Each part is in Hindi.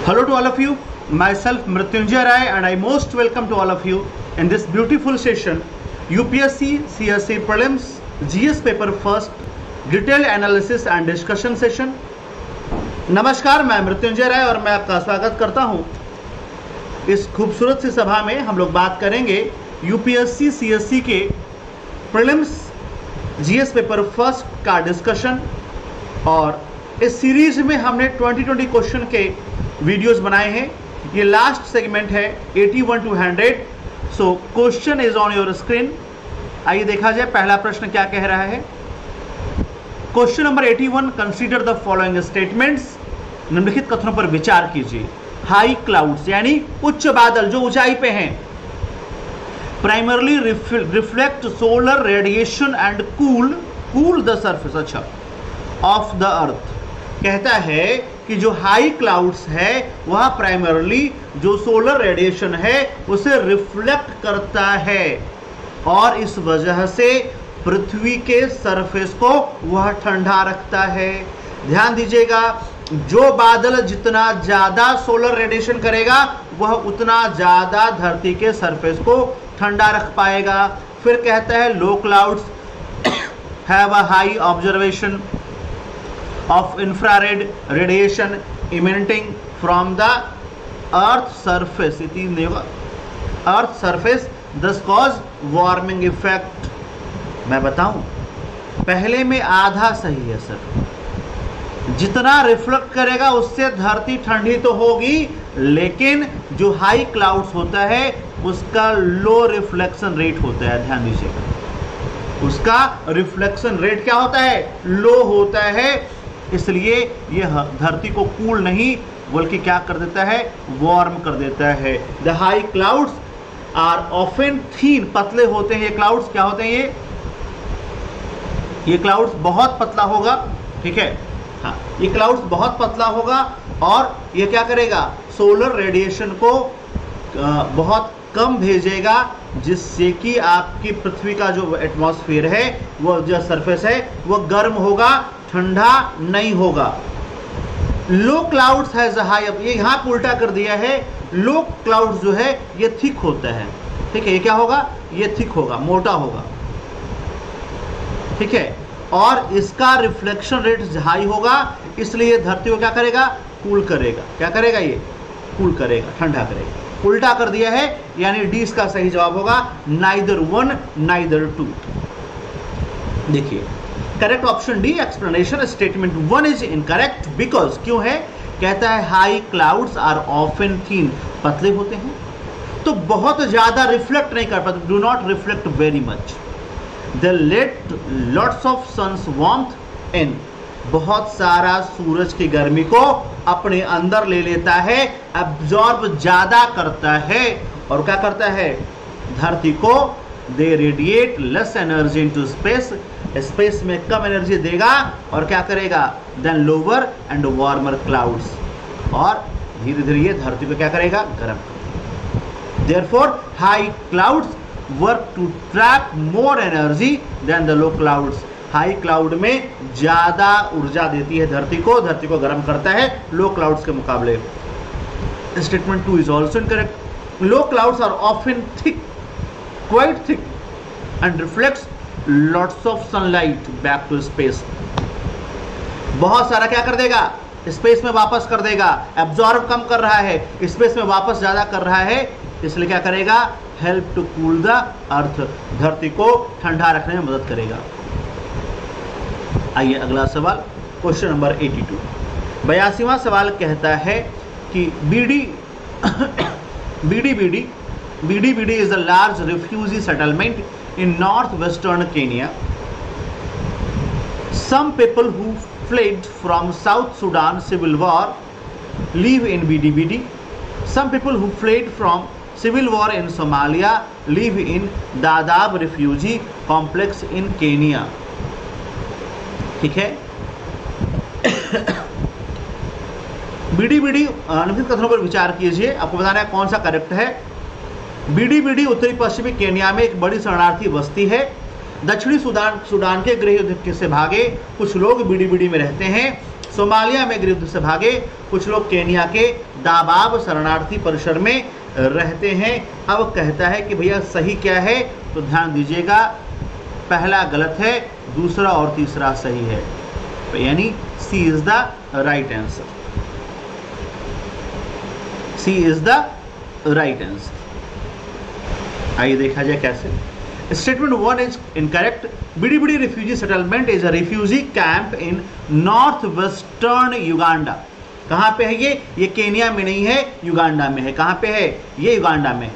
Hello to all of you, myself Mrityunjay Rai and I most welcome to all of you in this beautiful session UPSC CSE Prelims GS paper first detailed analysis and discussion session। नमस्कार, मैं मृत्युंजय राय और मैं आपका स्वागत करता हूं। इस खूबसूरत सी सभा में हम लोग बात करेंगे यूपीएससी सीएसई के प्रीलिम्स जीएस पेपर फर्स्ट का डिस्कशन। और इस सीरीज में हमने 2020 क्वेश्चन के वीडियोस बनाए हैं। ये लास्ट सेगमेंट है 81 to 100। So question is on your screen. आइए देखा जाए पहला प्रश्न क्या कह रहा है। Question number 81, consider the following statements. निम्नलिखित कथनों पर विचार कीजिए। हाई क्लाउड्स यानी उच्च बादल जो ऊंचाई पे हैं, primarily reflect solar radiation and cool the surface अच्छा ऑफ द अर्थ। कहता है कि जो हाई क्लाउड्स है वह प्राइमरली जो सोलर रेडिएशन है उसे रिफ्लेक्ट करता है और इस वजह से पृथ्वी के सरफेस को वह ठंडा रखता है। ध्यान दीजिएगा, जो बादल जितना ज्यादा सोलर रेडिएशन करेगा वह उतना ज्यादा धरती के सरफेस को ठंडा रख पाएगा। फिर कहता है low clouds have a high observation of infrared radiation emanating from the earth surface earth surface thus cause warming effect। मैं बताऊं, पहले में आधा सही है सर। जितना रिफ्लेक्ट करेगा उससे धरती ठंडी तो होगी, लेकिन जो हाई क्लाउड्स होता है उसका लो रिफ्लेक्शन रेट होता है। ध्यान दीजिएगा, उसका रिफ्लेक्शन रेट क्या होता है? लो होता है। इसलिए यह धरती को कूल नहीं बल्कि क्या कर देता है? वार्म कर देता है। The high clouds are often thin, पतले होते हैं ये क्लाउड्स। क्या होते हैं ये क्लाउड्स बहुत पतला होगा। ठीक है, हाँ, ये क्लाउड्स बहुत पतला होगा और ये क्या करेगा? सोलर रेडिएशन को बहुत कम भेजेगा, जिससे कि आपकी पृथ्वी का जो एटमॉस्फेयर है, वो जो सरफेस है, वो गर्म होगा, ठंडा नहीं होगा। लो क्लाउड्स हैज हाई, ये यहाँ उल्टा कर दिया है। लो क्लाउड्स जो है ये थिक होता है। ठीक है, ये क्या होगा? ये थिक होगा, मोटा होगा। ठीक है, और इसका रिफ्लेक्शन रेट हाई होगा, इसलिए धरती को क्या करेगा? कूल करेगा। क्या करेगा? ये कूल करेगा, ठंडा करेगा। उल्टा कर दिया है, यानी डी इसका सही जवाब होगा। Neither one neither two. देखिए, correct option D explanation statement 1 is incorrect because, क्यों है? कहता है high clouds are often thin, पतले होते हैं तो बहुत ज्यादा रिफ्लेक्ट नहीं कर पाते, do not reflect very much. They let lots of sun's warmth in, बहुत सारा सूरज की गर्मी को अपने अंदर ले लेता है, एब्जॉर्ब ज्यादा करता है और क्या करता है? धरती को they radiate less energy into space, space में कम एनर्जी देगा और क्या करेगा? Then lower and warmer clouds, और धीरे धीरे ये धरती को क्या करेगा? गर्म करेगा। Therefore high clouds work to trap more energy than the low clouds. High cloud में ज्यादा ऊर्जा देती है धरती को गर्म करता है लो क्लाउड्स के मुकाबले। Statement 2 is also incorrect. Low clouds are often thick, quite thick and reflects lots of sunlight back to space. बहुत सारा क्या कर देगा? स्पेस में वापस कर देगा। एब्जॉर्ब कम कर रहा है, स्पेस में वापस ज्यादा कर रहा है, इसलिए क्या करेगा? Help to cool the earth, धरती को ठंडा रखने में मदद करेगा। आइए अगला सवाल, क्वेश्चन नंबर 82। 82वां सवाल कहता है कि BDBD is a large refugee settlement in northwestern Kenya. Some people who fled from South Sudan civil war live in BDBD. Some people who fled from civil war in Somalia live in Dadaab refugee complex in Kenya. ठीक है, BDBD निम्नलिखित कथनों पर विचार कीजिए। आपको बताना है कौन सा करेक्ट है। BDBD उत्तरी पश्चिमी केन्या में एक बड़ी शरणार्थी बस्ती है। दक्षिणी सूडान के गृह युद्ध से भागे कुछ लोग BDBD में रहते हैं। सोमालिया में गृह युद्ध से भागे, कुछ लोग केनिया के दाबाब शरणार्थी परिसर में रहते हैं। अब कहता है कि भैया सही क्या है, तो ध्यान दीजिएगा, पहला गलत है, दूसरा और तीसरा सही है, तो यानी C is the right answer. C is the right answer. आइए देखा जाए कैसे। Statement 1 is incorrect. Bidi refugee settlement is a refugee camp in north western Uganda. कहाँ पे है ये केनिया में नहीं है, युगांडा में है। कहाँ पे है ये? युगांडा में है,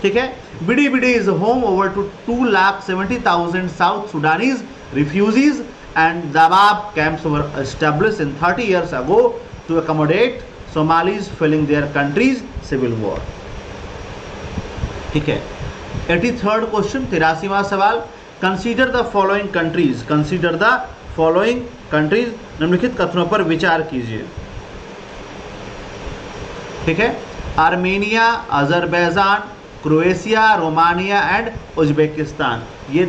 ठीक है। Bidi is home over to 2,70,000 south Sudanese refugees and दबाब camps were established in 30 years ago to accommodate Somalis fleeing their country's civil war। ठीक है। 83rd क्वेश्चन, 83वां सवाल। Consider the following countries, consider the following countries, निम्नलिखित कथनों पर विचार कीजिए। ठीक है। Armenia, Azerbaijan, Croatia, Romania and Uzbekistan, ये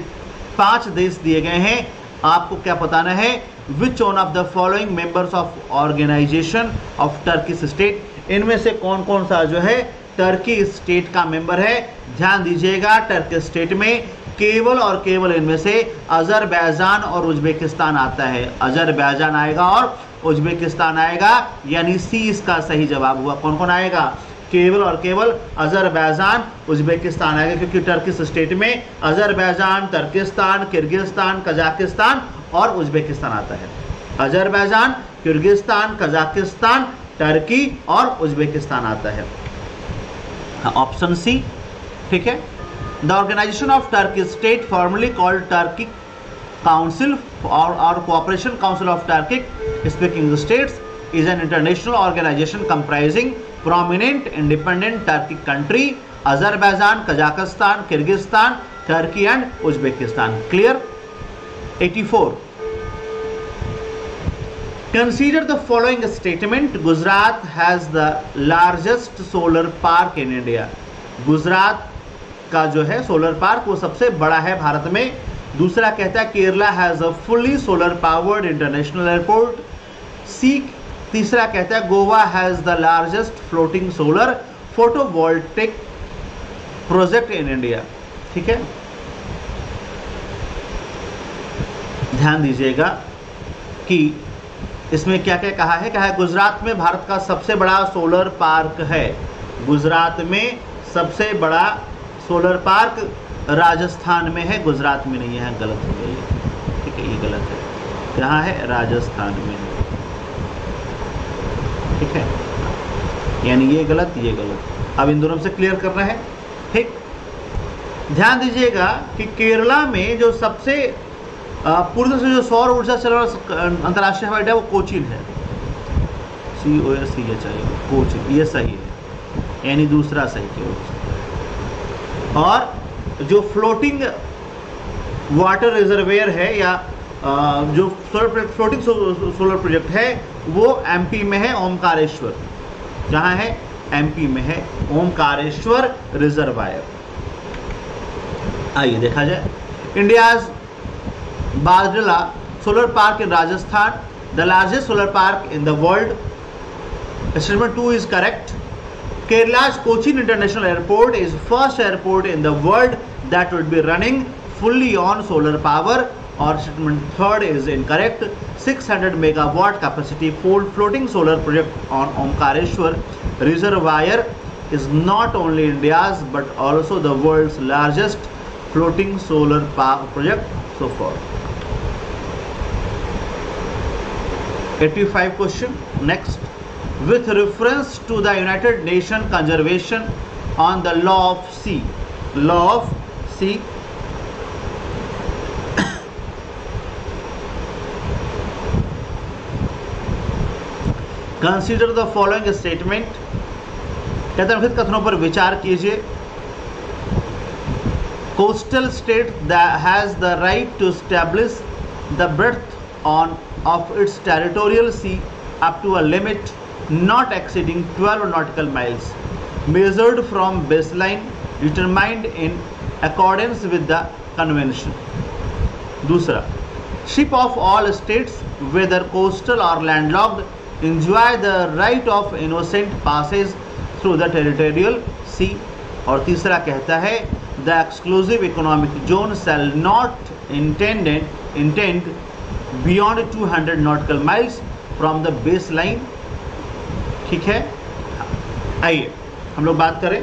5 देश दिए गए हैं। आपको क्या बताना है? Which one of the following members of organisation of Turkish state, इनमें से कौन कौन सा जो है टर्की स्टेट का मेंबर है। ध्यान दीजिएगा, टर्की स्टेट में केवल और केवल इनमें से अजरबैजान और उज्बेकिस्तान आता है। अजरबैजान आएगा और उज्बेकिस्तान आएगा, यानी सी इसका सही जवाब हुआ। कौन कौन आएगा? केवल और केवल अजरबैजान, उज्बेकिस्तान आएगा, क्योंकि टर्किश स्टेट में अजरबैजान, तुर्किस्तान, किर्गिस्तान, कजाकिस्तान और उज्बेकिस्तान आता है। अजरबैजान, किर्गिस्तान, कजाकिस्तान, टर्की और उज्बेकिस्तान आता है। ऑप्शन सी, ठीक है। The organisation of Turkey state formally called Turkey council और cooperation council of Turkic speaking states is an international organization comprising prominent independent Turkic country Azerbaijan, Kazakhstan, Kyrgyzstan, Turkey and Uzbekistan. Clear? 84. Consider the following statement. Gujarat has the largest solar park in India. Gujarat का जो है सोलर पार्क वो सबसे बड़ा है भारत में। दूसरा कहता है Kerala has a fully solar powered international airport. सी तीसरा कहता है Goa has the largest floating solar photovoltaic project in India. ठीक है, ध्यान दीजिएगा कि इसमें क्या क्या कहा है गुजरात में भारत का सबसे बड़ा सोलर पार्क है। गुजरात में सबसे बड़ा सोलर पार्क राजस्थान में है, गुजरात में नहीं है। गलत हो गई, ठीक है, ये गलत है। कहाँ है? राजस्थान में है, ठीक है, यानी ये गलत, ये गलत। अब इन दोनों से क्लियर करना है। ठीक, ध्यान दीजिएगा कि केरला में जो सबसे पूर्ण से जो सौर ऊर्जा चल रहा अंतर्राष्ट्रीय हवाई अड्डा वो कोचीन है। COCH कोचीन, ये सही है, यानी दूसरा सही केवल। और जो फ्लोटिंग वाटर रिजर्वेयर है या जो फ्लोटिंग सोलर प्रोजेक्ट है वो MP में है, ओमकारेश्वर। जहाँ है? MP में है, ओमकारेश्वर रिजर्वायर। आइए देखा जाए। India's Bhadla solar park in Rajasthan, the largest solar park in the world. Statement 2 is correct. Kerala's Cochin International Airport is first airport in the world that would be running fully on solar power. Or statement 3rd is incorrect. 600 megawatt capacity floating solar project on Omkareshwar Reservoir is not only India's but also the world's largest floating solar power project so far. 85 question. Next. With reference to the United Nations Convention on the Law of Sea, consider the following statement. कहते हैं कथनों पर विचार कीजिए। Coastal state that has the right to establish the breadth of its territorial sea up to a limit not exceeding 12 nautical miles measured from baseline determined in accordance with the convention. दूसरा, ship of all states whether coastal और landlocked enjoy the right of innocent passage through the territorial sea. और तीसरा कहता है the exclusive economic zone shall not intend beyond 200 nautical miles from the base line. ठीक है, आइए हम लोग बात करें।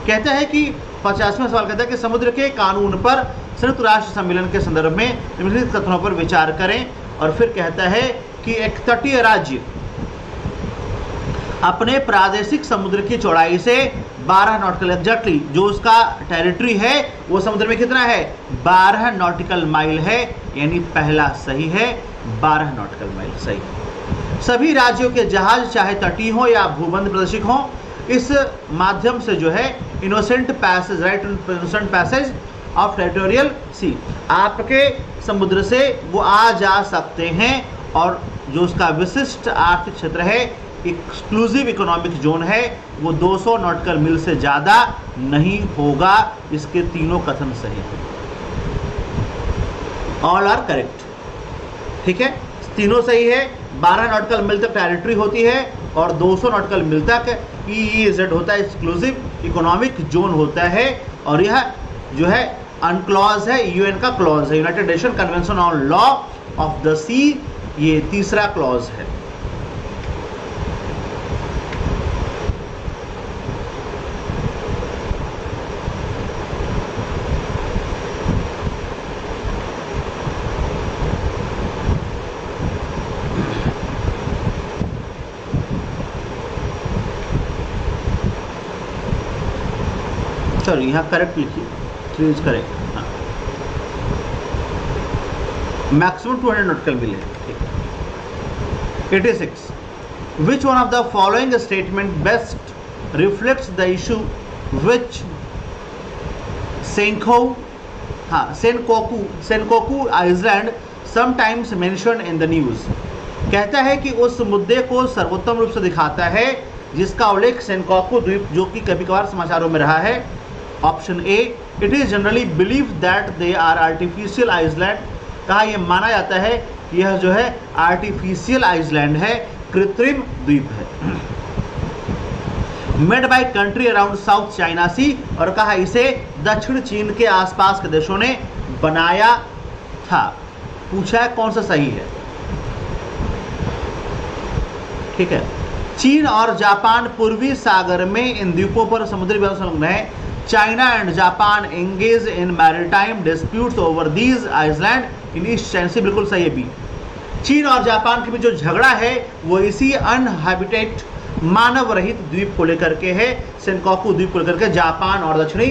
कहता है कि 50वां सवाल कहता है कि समुद्र के कानून पर संयुक्त राष्ट्र सम्मेलन के संदर्भ में निम्नलिखित कथनों पर विचार करें। और फिर कहता है कि एक तटीय राज्य अपने प्रादेशिक समुद्र की चौड़ाई से 12 नॉटिकल एग्जैक्टली जो उसका टेरिटरी है वो समुद्र में कितना है 12 नॉटिकल माइल है, यानी पहला सही है 12 नॉटिकल माइल सही। सभी राज्यों के जहाज चाहे तटीय हो या भूबंध प्रदेशिक हो इस माध्यम से जो है innocent passage right innocent passage of territorial सी आपके समुद्र से वो आ जा सकते हैं। और जो उसका विशिष्ट आर्थिक क्षेत्र है एक्सक्लूसिव इकोनॉमिक जोन है वो 200 नॉटिकल मील से ज़्यादा नहीं होगा। इसके तीनों कथन सही हैं, ऑल आर करेक्ट। ठीक है, तीनों सही है। 12 नॉटिकल मील तक टेरिटरी होती है और 200 नॉटिकल मील तक EEZ होता है, एक्सक्लूसिव इकोनॉमिक जोन होता है। और यह जो है अनक्लॉज है, UN का क्लॉज है, United Nation convention on law of the sea, ये तीसरा क्लॉज है। सॉरी यहाँ करेक्ट लिखिए, चूज करेक्ट। हाँ, मैक्सिमम 200 नॉटिकल मील है। ठीक। 86 which one of the following statement best reflects the issue which Senkaku island sometimes mentioned in the news. कहता है कि उस मुद्दे को सर्वोत्तम रूप से दिखाता है जिसका उल्लेख सेनकोकू द्वीप जो कि कभी कभार समाचारों में रहा है। Option A, it is generally believe that they are artificial island. कहा यह माना जाता है कि यह जो है आर्टिफिशियल आइसलैंड है, कृत्रिम द्वीप है। Made by country around South China sea, और कहा इसे दक्षिण चीन के आसपास के देशों ने बनाया था। पूछा है कौन सा सही है। ठीक है, चीन और जापान पूर्वी सागर में इन द्वीपों पर समुद्री व्यवसाय संलग्न है। China and Japan engage in maritime disputes over these island in East China sea, बिल्कुल सही है बी। चीन और जापान के बीच जो झगड़ा है वो इसी अनहैबिटेट मानव रहित द्वीप को लेकर के है, सेनकोकू द्वीप को लेकर के। जापान और दक्षिणी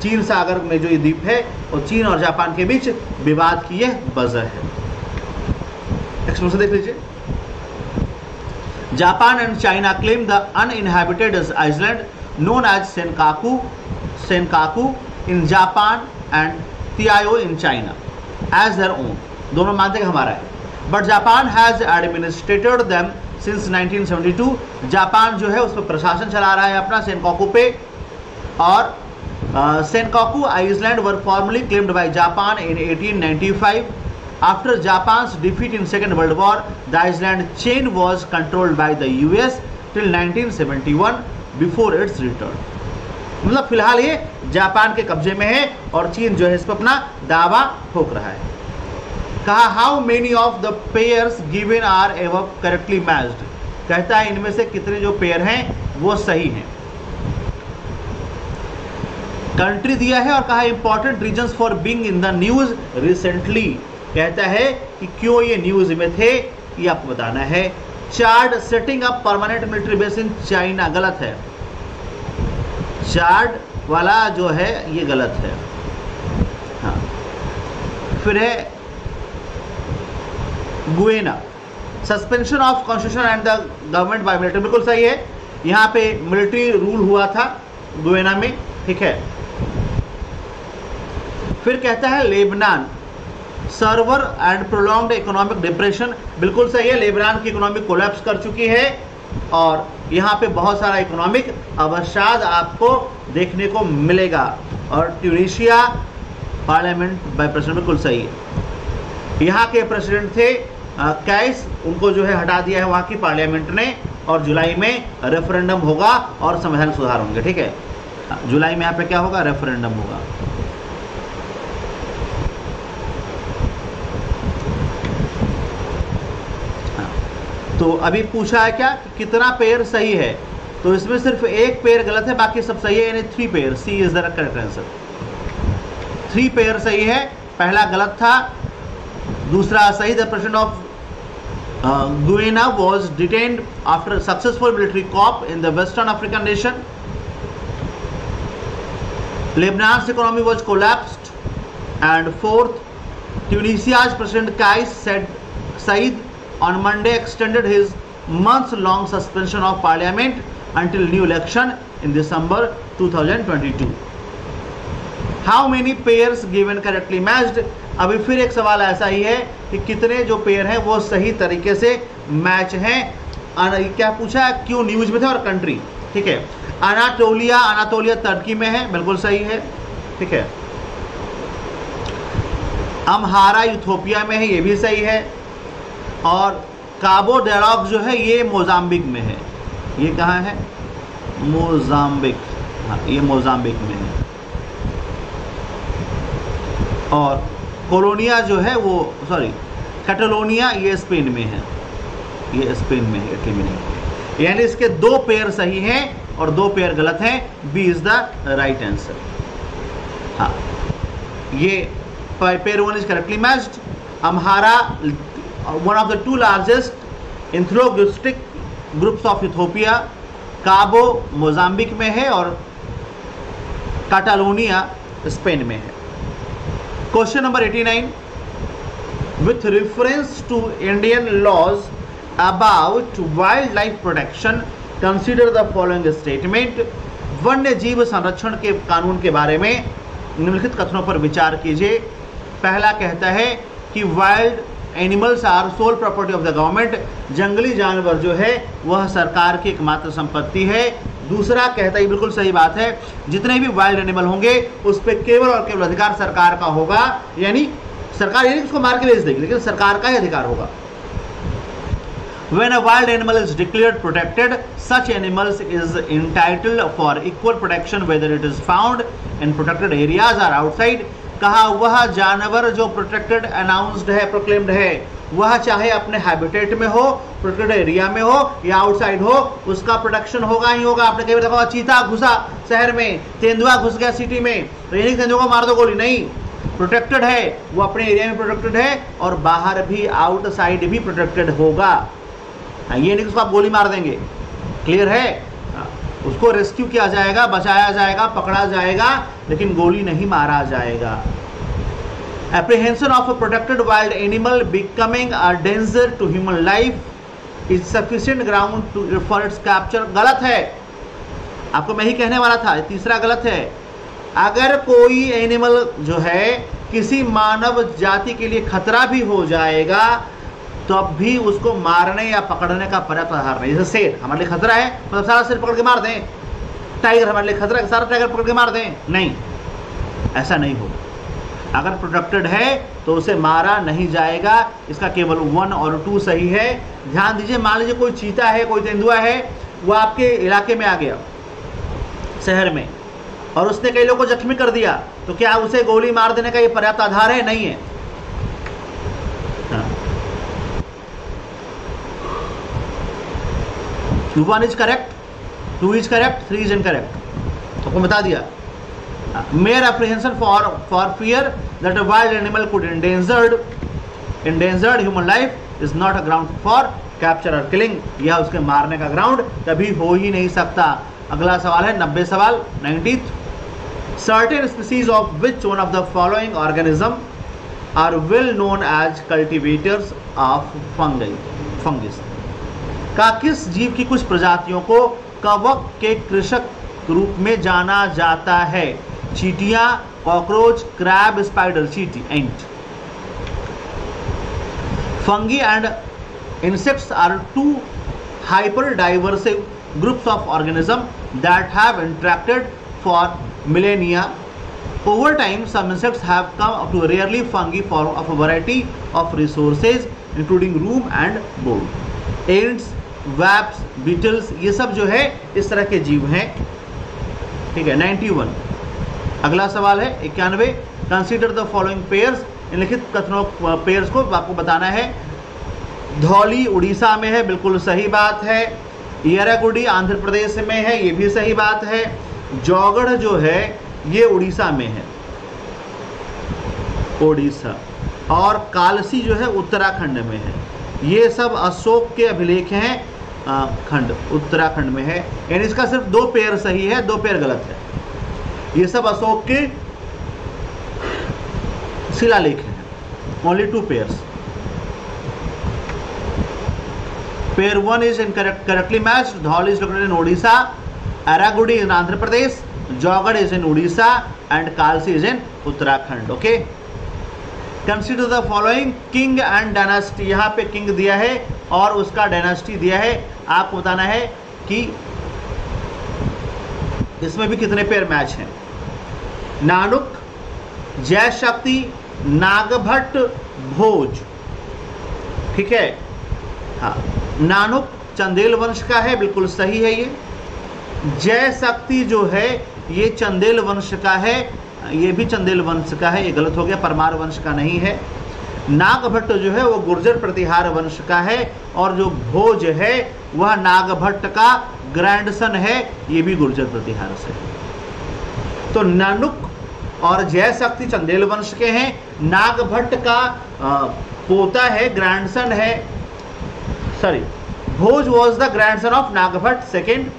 चीन सागर में जो ये द्वीप है और चीन और जापान के बीच विवाद की यह वजह है। एक्सप्रेशन देख लीजिए। Japan and China claim the uninhabited island known as Senkaku in Japan and Tiayo in China as their own। दोनों मानते हैं हमारा है। But Japan has administrated them since 1972। Japan जो है उस पर प्रशासन चला रहा है अपना सेनकाकू पे। और Senkaku island were formally claimed by Japan in 1895। After Japan's defeat in Second World War, the island chain was controlled by the US till 1971 before it's return. मतलब फिलहाल ये जापान के कब्जे में है और चीन जो है इस पर अपना दावा ठोक रहा है। कहा how many of the pairs given are एवं करेक्टली मैच्ड। कहता है इनमें से कितने जो पेयर हैं वो सही हैं। कंट्री दिया है और कहा important reasons for being in the news recently. कहता है कि क्यों ये न्यूज में थे ये आपको बताना है। Chad setting up permanent military base in China, गलत है। चार्ड वाला जो है ये गलत है। हाँ, फिर है गुएना suspension of constitution and the government by military, बिल्कुल सही है। यहाँ पे मिलिट्री रूल हुआ था गुएना में। ठीक है, फिर कहता है Lebanon server and prolonged economic depression, बिल्कुल सही है। लेबनान की इकोनॉमिक कोलैप्स कर चुकी है और यहाँ पे बहुत सारा इकोनॉमिक अवसाद आपको देखने को मिलेगा। और ट्यूनीशिया पार्लियामेंट बाय प्रेसिडेंट, बिल्कुल सही है। यहाँ के प्रेसिडेंट थे कैस, उनको जो है हटा दिया है वहाँ की पार्लियामेंट ने, और जुलाई में रेफरेंडम होगा और संविधान सुधार होंगे। ठीक है, जुलाई में यहाँ पे क्या होगा, रेफरेंडम होगा। तो अभी पूछा है क्या, कितना पेयर सही है, तो इसमें सिर्फ एक पेयर गलत है, बाकी सब सही है, यानी 3 pair. C is the correct answer. 3 pair सही है, पहला गलत था, दूसरा सही। The president of Guyana was detained after a successful military coup in the Western African nation. Lebanon's economy was collapsed. And fourth, Tunisia's President Kais Saied on Monday extended his months-long suspension of parliament until new election in December 2022. How many pairs given correctly matched? अभी फिर एक सवाल ऐसा ही है कि कितने जो पेयर हैं वो सही तरीके से मैच हैं। क्या पूछा है, क्यों न्यूज में थे और कंट्री। ठीक है, अनातोलिया तुर्की में है, बिल्कुल सही है। ठीक है, अम्हारा इथियोपिया में है, ये भी सही है। और काबो डेराक जो है ये मोजाम्बिक में है। ये कहाँ है, मोजाम्बिक, हाँ ये मोजाम्बिक में है। और कोलोनिया जो है वो कैटलोनिया, ये स्पेन में है, ये स्पेन में है, इटली में नहीं। यानी इसके 2 पेयर सही हैं और 2 पेयर गलत हैं। B is the right answer. हाँ, ये pair 1 is correctly matched. Amhara one of the 2 largest ethnolinguistic groups of Ethiopia, Cabo Mozambique में है और कैटालोनिया स्पेन में है। Question number 89. With reference to Indian laws about wildlife protection, consider the following statement. वन्य जीव संरक्षण के कानून के बारे में निम्नलिखित कथनों पर विचार कीजिए। पहला कहता है कि wild animals are sole property of the government, जंगली जानवर जो है वह सरकार की एकमात्र संपत्ति है। दूसरा कहता है, बिल्कुल सही बात है, जितने भी वाइल्ड एनिमल होंगे उस पर केवल और केवल अधिकार सरकार का होगा, यानी सरकार यानी उसको मार के बेच देगी, लेकिन सरकार का ही अधिकार होगा। When a wild animal is declared protected, such animals is entitled for equal protection whether it is found in protected areas or outside. कहा वह जानवर जो प्रोटेक्टेड अनाउंस्ड है, प्रोक्लेम्ड है, वह चाहे अपने हैबिटेट में हो, प्रोटेक्टेड एरिया में हो या आउटसाइड हो, उसका प्रोटेक्शन होगा ही होगा। आपने कई बार देखा चीता घुसा शहर में, तेंदुआ घुस गया सिटी में, तो ये नहीं तेंदुआ को मार दो गोली, नहीं, प्रोटेक्टेड है, वो अपने एरिया में प्रोटेक्टेड है और बाहर भी आउटसाइड भी प्रोटेक्टेड होगा। ये नहीं उसको आप गोली मार देंगे, क्लियर है, उसको रेस्क्यू किया जाएगा, बचाया जाएगा, पकड़ा जाएगा, लेकिन गोली नहीं मारा जाएगा। Apprehension of a protected wild animal becoming a danger to human life is sufficient ground to for its capture. गलत है, आपको मैं ही कहने वाला था, तीसरा गलत है। अगर कोई एनिमल जो है किसी मानव जाति के लिए खतरा भी हो जाएगा तो अब भी उसको मारने या पकड़ने का पर्याप्त आधार नहीं। जैसे शेर हमारे लिए खतरा है, मतलब सारा शेर पकड़ के मार दें, टाइगर हमारे लिए खतरा है, सारा टाइगर पकड़ के मार दें, नहीं, ऐसा नहीं हो। अगर प्रोटेक्टेड है तो उसे मारा नहीं जाएगा। इसका केवल 1 और 2 सही है। ध्यान दीजिए, मान लीजिए कोई चीता है, कोई तेंदुआ है, वो आपके इलाके में आ गया, शहर में, और उसने कई लोगों को जख्मी कर दिया, तो क्या उसे गोली मार देने का ये पर्याप्त आधार है? नहीं है। 1 is correct, 2 is correct, 3 is incorrect. आपको बता दिया। Mere apprehension for fear that a wild animal could endangered human life is not a ground for capture or killing. यह उसके मारने का ग्राउंड कभी हो ही नहीं सकता। अगला सवाल है 90 सवाल 90th. Certain species of which one of the following organism are well known as cultivators of fungus? का किस जीव की कुछ प्रजातियों को कवक के कृषक रूप में जाना जाता है? चीटियां, कॉकरोच, क्रैब, स्पाइडर, चीटी, ant. Fungi and insects are 2 hyperdiversive groups of organisms that have interacted for millennia. Over time, some insects have come up to rarely fungi form of a variety of resources, including room and board. Ants, wasps, beetles, ये सब जो है इस तरह के जीव हैं। ठीक है। 91 अगला सवाल है 91। कंसीडर द फॉलोइंग पेयर्स, निम्नलिखित कथनों पेयर्स को आपको बताना है। धौली उड़ीसा में है, बिल्कुल सही बात है। येरागुडी आंध्र प्रदेश में है, ये भी सही बात है। जौगढ़ जो है ये उड़ीसा में है, ओडिशा। और कालसी जो है उत्तराखंड में है। ये सब अशोक के अभिलेख हैं, खंड उत्तराखंड में है। यानी इसका सिर्फ 2 पेयर सही है, 2 पेयर गलत है। ये सब अशोक के शिलालेख हैं। Only 2 pairs. Pair 1 is correctly matched. Dhol is located in Odisha, Aragudi is in Andhra Pradesh, Jaugarh is in Odisha and Kalsi is in Uttarakhand. Okay. Consider the following king and dynasty. यहाँ पे king दिया है और उसका dynasty दिया है। आपको बताना है कि इसमें भी कितने पेयर मैच हैं। नानुक, जय शक्ति, नागभट्ट, भोज। ठीक है। हाँ, नानुक चंदेल वंश का है, बिल्कुल सही है ये। जय शक्ति जो है ये चंदेल वंश का है, ये भी चंदेल वंश का है, ये गलत हो गया, परमार वंश का नहीं है। नागभट्ट जो है वो गुर्जर प्रतिहार वंश का है और जो भोज है वह नागभट्ट का ग्रैंडसन है, ये भी गुर्जर प्रतिहार से है। तो नानुक और जय शक्ति चंदेल वंश के हैं। नागभट्ट का पोता है, ग्रैंडसन है, sorry, Bhoj was the grandson of Nagabhata second.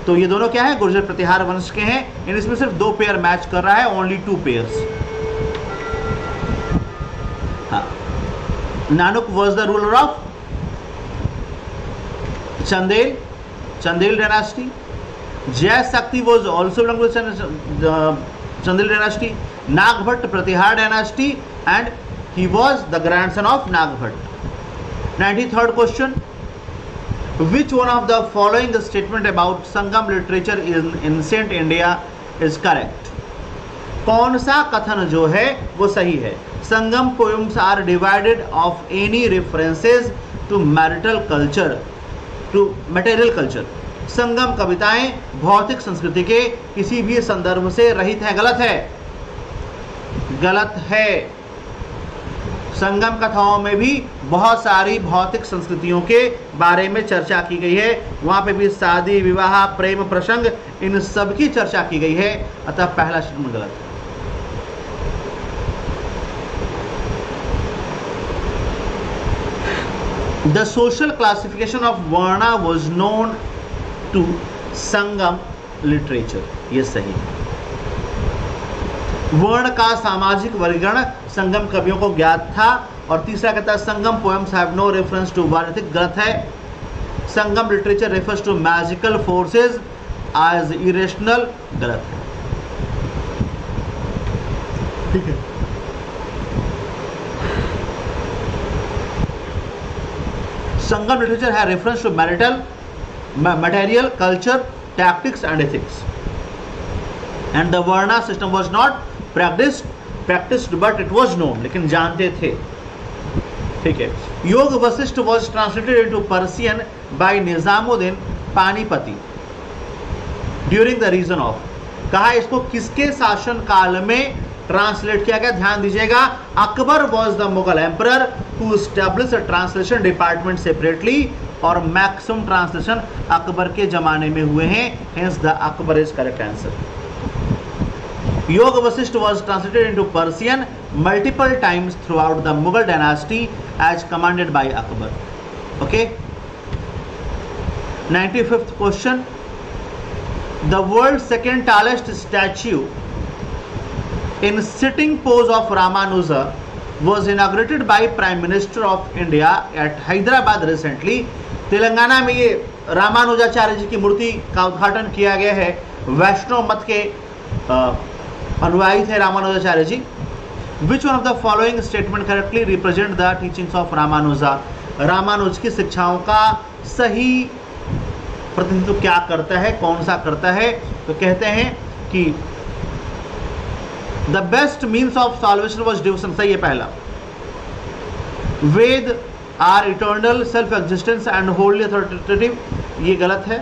तो ये दोनों क्या है, गुर्जर प्रतिहार वंश के हैं। इसमें सिर्फ 2 पेयर मैच कर रहा है, ओनली 2 पेयर्स। हाँ, Nannuka was the ruler of Chandel dynasty. Jay Shakti was also belong to Chandel dynasty. Nagabhata Pratihara dynasty and he was the grandson of Nagabhata. 93rd question, which one of the following statement about Sangam literature in ancient India is correct? कौन सा कथन जो है वो सही है? संगम poems are divided of any references to marital culture to material culture. संगम कविताएं भौतिक संस्कृति के किसी भी संदर्भ से रहित है। गलत है, गलत है। संगम कथाओं में भी बहुत सारी भौतिक संस्कृतियों के बारे में चर्चा की गई है। वहाँ पे भी शादी, विवाह, प्रेम प्रसंग, इन सब की चर्चा की गई है। अतः पहला स्टेटमेंट गलत है। The social classification of varna was known to Sangam literature, ये सही है। वर्ण का सामाजिक वर्गीकरण संगम कवियों को ज्ञात था। और तीसरा कहता है Sangam poems have no reference to वार्थिक, गलत है। Sangam literature refers to magical forces as irrational, गलत है। ठीक है। संगम लिटरेचर है reference to marital, material, culture, tactics and ethics. And the Varna system was not practiced but it was known, लेकिन जानते थे। ठीक है। योग Vashishtha was translated into Persian by Nizamuddin Panipati during the reign of, कहा इसको किसके शासन काल में ट्रांसलेट किया गया? ध्यान दीजिएगा, Akbar was the Mughal emperor who established a translation department separately, और मैक्सिमम ट्रांसलेशन अकबर के जमाने में हुए हैं। Hence the Akbar is correct answer. Yoga Vashistha was translated into Persian multiple times throughout the Mughal dynasty as commanded by Akbar. Okay. 95th question, the world second tallest statue in sitting pose of Ramanuja was inaugurated by Prime Minister of India at Hyderabad recently. Telangana में ये रामानुजाचार्य जी की मूर्ति का उद्घाटन किया गया है। वैष्णव मत के अनुयायी थे Ramanujacharya ji. Which one of the following statement correctly represent the teachings of Ramanuja? Ramanuj की शिक्षाओं का सही प्रतिनिधित्व क्या करता है, कौन सा करता है? तो कहते हैं कि the best means of salvation was division, सही है पहला। Veda are eternal, self existence and होल्डली अथॉरिटेटिव, ये गलत है,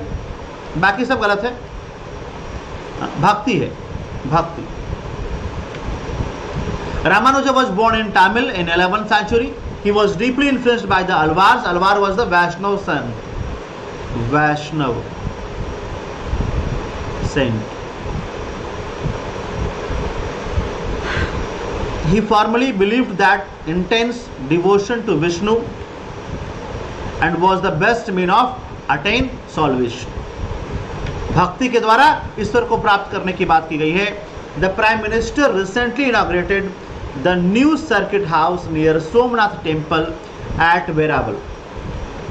बाकी सब गलत है। भक्ति है, भक्ति। Ramanuja was born in Tamil in 11th century. He was deeply influenced by the Alvars. Alvar was the Vaishnav saint. He firmly believed that intense devotion to Vishnu and was the best means of attain salvation. भक्ति के द्वारा ईश्वर को प्राप्त करने की बात की गई है। The Prime Minister recently inaugurated the new circuit house near Somnath Temple at Veeraval.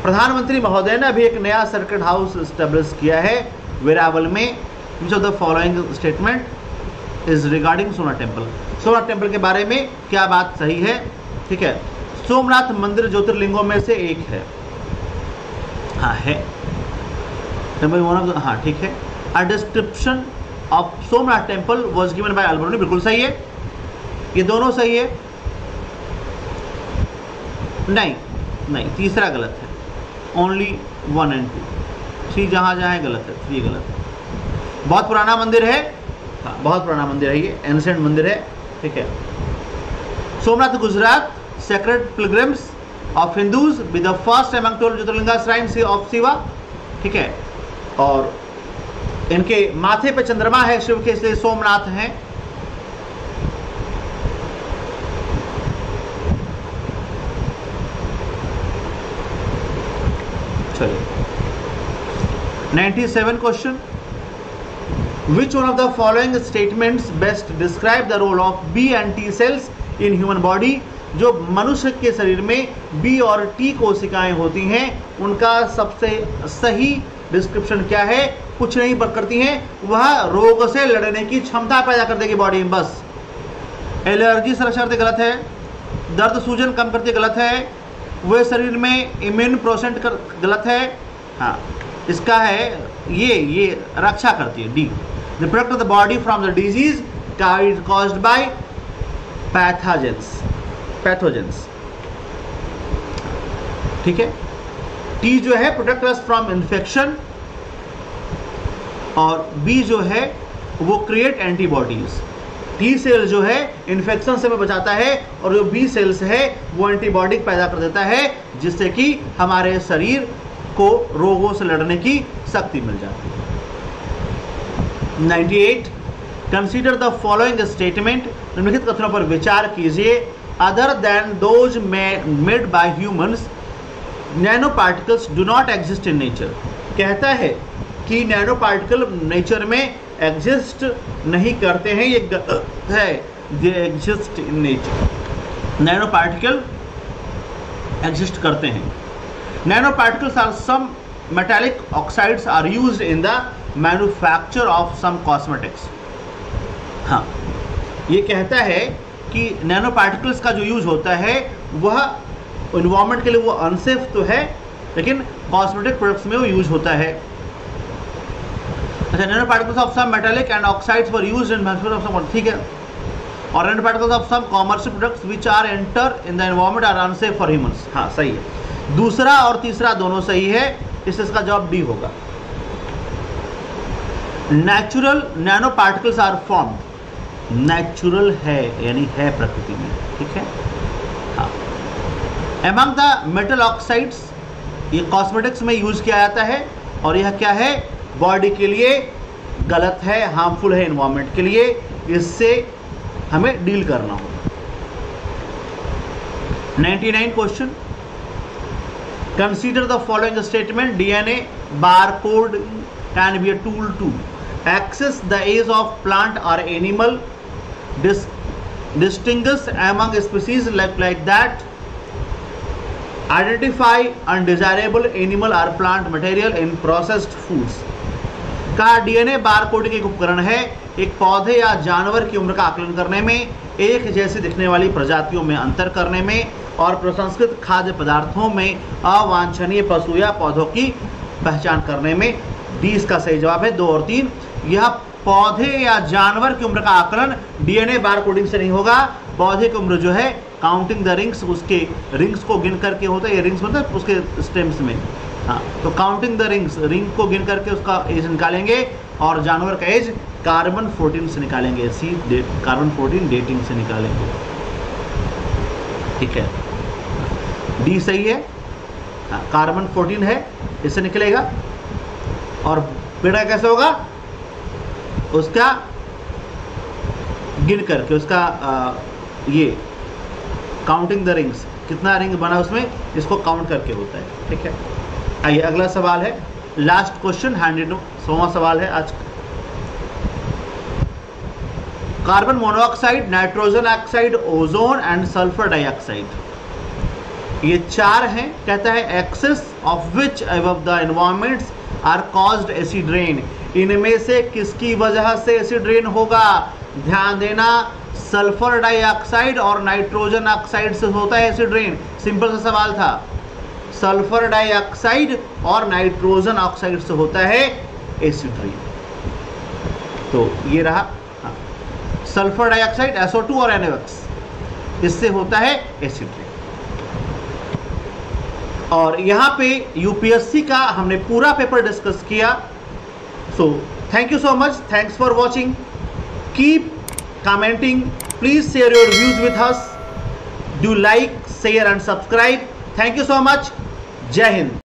प्रधानमंत्री महोदय ने अभी एक नया सर्किट हाउस एस्टेब्लिश किया है वेरावल में। Which of the following statement is regarding Somnath temple? Somnath temple के बारे में क्या बात सही है? ठीक है, सोमनाथ मंदिर ज्योतिर्लिंगों में से एक है। हाँ है, हाँ ठीक है। A description of Somnath temple was given by अल्बर्नी, बिल्कुल सही है, ये दोनों सही है। नहीं नहीं, तीसरा गलत है, ओनली 1 and 2, 3 जहाँ है गलत है, 3 गलत है। बहुत पुराना मंदिर है, हाँ बहुत पुराना मंदिर है, ये एंशिएंट मंदिर है, ठीक है। Somnath Gujarat, sacred pilgrims of Hindus be the first among 12 jyotirlinga shrine of Shiva, ठीक है। और इनके माथे पे चंद्रमा है शिव के, इसलिए सोमनाथ हैं। चलिए 97 question. Which one of the following statements best describe the role of B and T cells in human body? जो मनुष्य के शरीर में B और T कोशिकाएं होती हैं, उनका सबसे सही डिस्क्रिप्शन क्या है? कुछ नहीं करती हैं, वह रोग से लड़ने की क्षमता पैदा कर देगी बॉडी में, बस। एलर्जी सरसरते गलत है, दर्द सूजन कम करती गलत है, वह शरीर में इम्यून प्रोसेंट गलत है, हाँ इसका है ये रक्षा करती है, D. The protect the body from the disease caused by pathogens, ठीक है। टी जो है प्रोटेक्ट अस फ्रॉम इन्फेक्शन, और बी जो है वो क्रिएट एंटीबॉडीज। टी सेल जो है इन्फेक्शन से बचाता है, और जो बी सेल्स है वो एंटीबॉडी पैदा कर देता है, जिससे कि हमारे शरीर को रोगों से लड़ने की शक्ति मिल जाती है। 98 कंसीडर द फॉलोइंग स्टेटमेंट, निम्नलिखित कथनों पर विचार कीजिए। Other than those made by humans nano particles do not exist in nature. कहता है कि नैनो पार्टिकल नेचर में एग्जिस्ट नहीं करते हैं, ये गलत है। They exist in nature, nano particle exist करते हैं। Nano particles are some metallic oxides are used in the manufacture of some cosmetics. हाँ, ये कहता है कि नैनो पार्टिकल्स का जो यूज होता है वह एनवायरनमेंट के लिए वो अनसेफ तो है, लेकिन कॉस्मेटिक प्रोडक्ट्स में वो यूज होता है। अच्छा, nano particles of some metallic and oxides were used in manufacture of some, ठीक है। और nano particles of some commercial products which are enter in the environment are unsafe for humans. हाँ सही है, दूसरा और तीसरा दोनों सही है, इससे इसका जवाब डी होगा। Natural nano particles are formed, natural है यानी है प्रकृति में, ठीक है। हाँ, एमंग द मेटल ऑक्साइड्स, ये कॉस्मेटिक्स में यूज किया जाता है, और यह क्या है? बॉडी के लिए गलत है, हार्मफुल है एनवायरनमेंट के लिए, इससे हमें डील करना होगा। 99 question, consider the following statement. DNA barcode can be a tool to access the age of plant और animal, distinguish among species like that, identify undesirable animal or plant material in processed foods। कहा डीएनए बारकोडिंग एक उपकरण है, एक पौधे या जानवर की उम्र का आकलन करने में, एक जैसी दिखने वाली प्रजातियों में अंतर करने में, और प्रसंस्कृत खाद्य पदार्थों में अवांछनीय पशु या पौधों की पहचान करने में। डी इसका सही जवाब है, 2 और 3। यह पौधे या जानवर की उम्र का आकलन डीएनए बार कोडिंग से नहीं होगा। पौधे की उम्र जो है काउंटिंग द रिंग्स, उसके रिंग्स को गिन करके होता है। ये रिंग्स मतलब उसके स्टेम्स में, हाँ, तो काउंटिंग द रिंग्स, रिंग को गिन करके उसका एज निकालेंगे, और जानवर का एज कार्बन 14 से निकालेंगे, कार्बन 14 डेटिंग से निकालेंगे। ठीक है, डी सही है, कार्बन 14 है, इससे निकलेगा। और पेड़ा कैसे होगा, उसका गिन करके, उसका ये काउंटिंग द रिंग्स, कितना रिंग बना उसमें, इसको काउंट करके होता है। ठीक है, आइए अगला सवाल है, लास्ट क्वेश्चन, 100वां सवाल है आज का। Carbon monoxide, nitrogen oxide, ozone and sulphur dioxide, ये चार हैं। कहता है access of which above the environments are caused acid rain, इनमें से किसकी वजह से एसिड रेन होगा। ध्यान देना, सल्फर डाइऑक्साइड और नाइट्रोजन ऑक्साइड से होता है एसिड रेन। सिंपल सा सवाल था, सल्फर डाइऑक्साइड और नाइट्रोजन ऑक्साइड से होता है एसिड रेन। तो ये रहा, हाँ, सल्फर डाइऑक्साइड SO2 और NOx, इससे होता है एसिड रेन। और यहाँ पे यूपीएससी का हमने पूरा पेपर डिस्कस किया। So thank you so much, thanks for watching, keep commenting, please share your views with us, do like, share and subscribe. Thank you so much. Jai Hind.